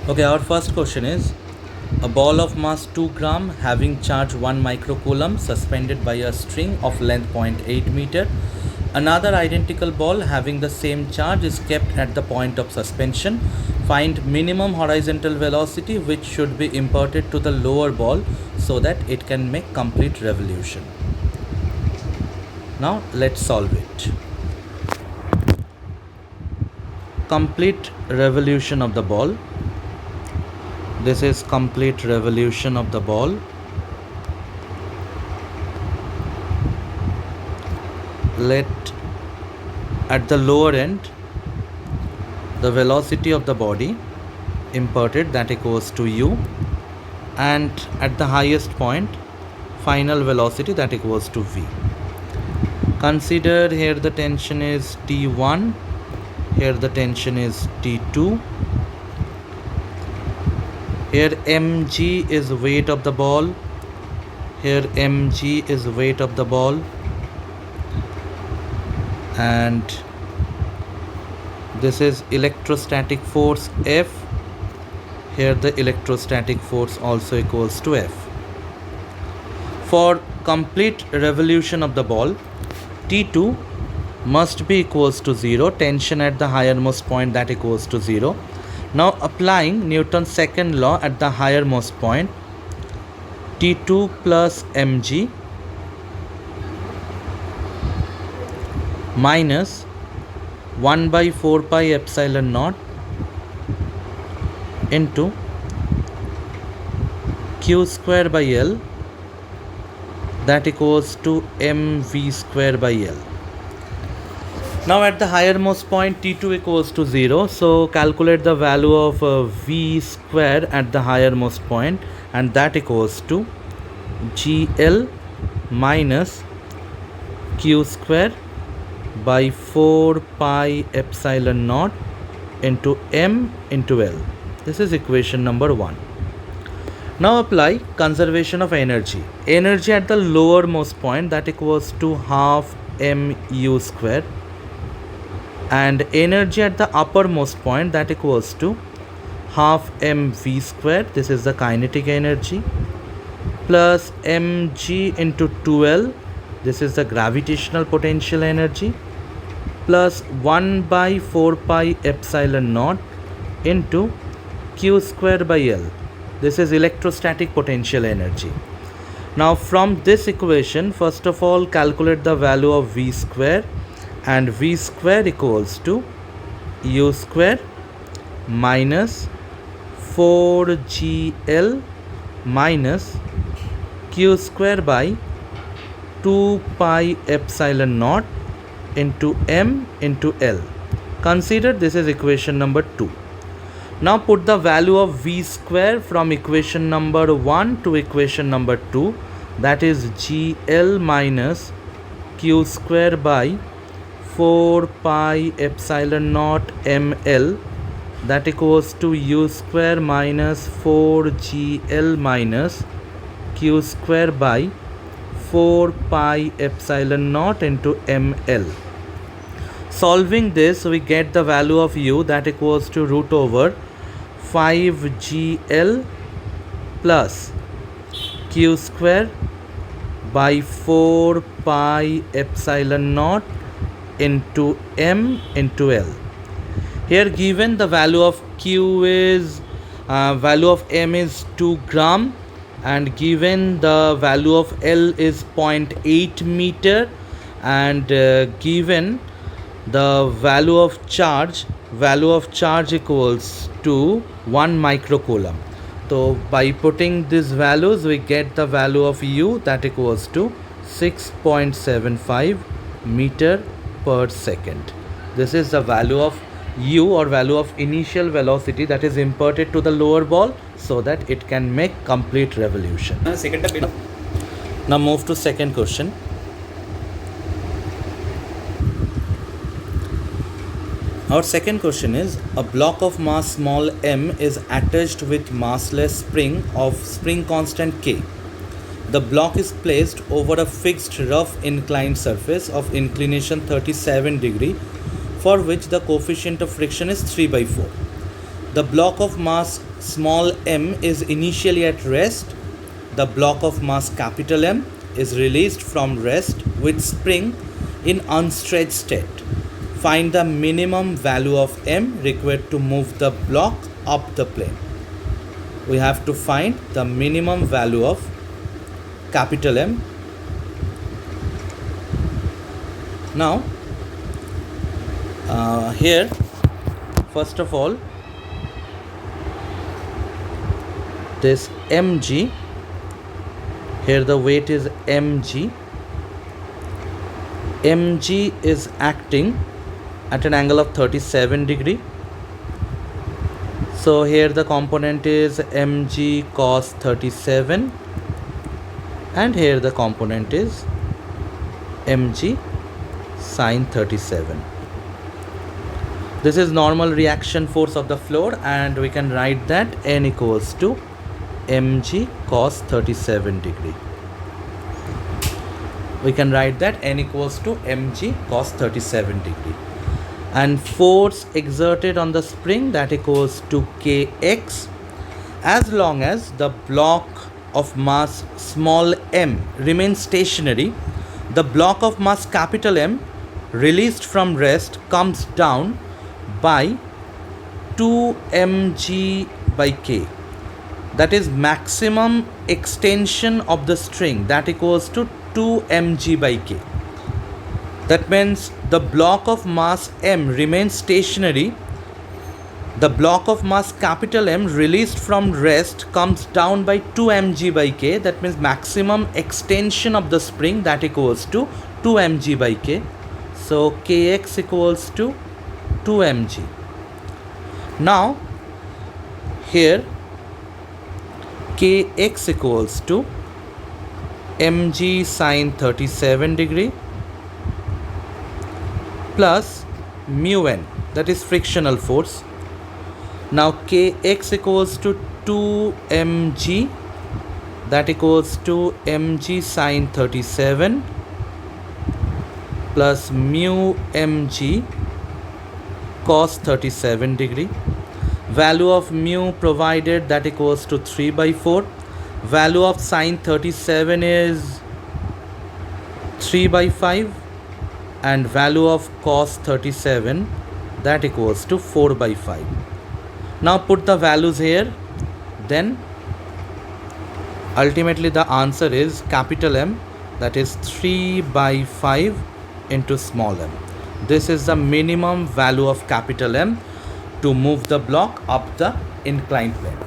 Okay, our first question is a ball of mass 2 gram having charge 1 microcoulomb suspended by a string of length 0.8 meter. Another identical ball having the same charge is kept at the point of suspension. Find minimum horizontal velocity which should be imparted to the lower ball so that it can make complete revolution. Now let's solve it. Complete revolution of the ball. This is complete revolution of the ball. Let at the lower end the velocity of the body imparted, that equals to u, and at the highest point final velocity, that equals to v. Consider here the tension is T1, here the tension is T2. Here mg is weight of the ball, here mg is weight of the ball, and this is electrostatic force F. Here the electrostatic force also equals to F. For complete revolution of the ball, T2 must be equals to 0, tension at the highermost point, that equals to 0. Now applying Newton's second law at the highermost point, T2 plus mg minus 1 by 4 pi epsilon naught into q square by L, that equals to mv square by L. Now at the highermost point T2 equals to 0, so calculate the value of v square at the highermost point, and that equals to GL minus q square by 4 pi epsilon naught into m into L. This is equation number 1. Now apply conservation of energy. Energy at the lowermost point, that equals to half mu square, and energy at the uppermost point, that equals to half mv square, this is the kinetic energy, plus mg into 2L, this is the gravitational potential energy, plus 1 by 4 pi epsilon naught into q square by L, this is electrostatic potential energy. Now from this equation, first of all calculate the value of v square, and v square equals to u square minus 4gl minus q square by 2 pi epsilon naught into m into L. Consider this is equation number 2. Now put the value of v square from equation number 1 to equation number 2, that is gl minus q square by 4 pi epsilon naught ml, that equals to u square minus 4gl minus q square by 4 pi epsilon naught into ml. Solving this, we get the value of u, that equals to root over 5gl plus q square by 4 pi epsilon naught into m into L. Here given the value of q is value of m is 2 gram, and given the value of L is 0.8 meter, and given the value of charge equals to 1 microcoulomb. So by putting these values, we get the value of u, that equals to 6.75 meter per second. This is the value of u, or value of initial velocity, that is imparted to the lower ball so that it can make complete revolution. Now move to second question. Our second question is, a block of mass small m is attached with massless spring of spring constant k. The block is placed over a fixed rough inclined surface of inclination 37 degree, for which the coefficient of friction is 3/4. The block of mass small m is initially at rest, the block of mass capital M is released from rest with spring in unstretched state. Find the minimum value of m required to move the block up the plane. We have to find the minimum value of capital M. Now, here, first of all, this mg, here the weight is mg. mg is acting at an angle of 37 degree. So here the component is mg cos 37 and here the component is mg sin 37. This is normal reaction force of the floor, and we can write that N equals to mg cos 37 degree. We can write that N equals to mg cos 37 degree. And force exerted on the spring, that equals to kx, as long as the block of mass small m remains stationary. The block of mass capital M released from rest comes down by 2 mg by k. That is maximum extension of the string, that equals to 2 mg by k. That means the block of mass m remains stationary. The block of mass capital M released from rest comes down by 2 mg by k. That means maximum extension of the spring, that equals to 2 mg by k. So kx equals to 2 mg. Now here kx equals to mg sin 37 degree plus mu n, that is frictional force. Now kx equals to 2 mg, that equals to mg sin 37 plus mu mg cos 37 degree. Value of mu provided, that equals to 3 by 4. Value of sin 37 is 3 by 5, and value of cos 37, that equals to 4 by 5. Now put the values here, then ultimately the answer is capital M, that is 3 by 5 into small m. This is the minimum value of capital M to move the block up the inclined plane.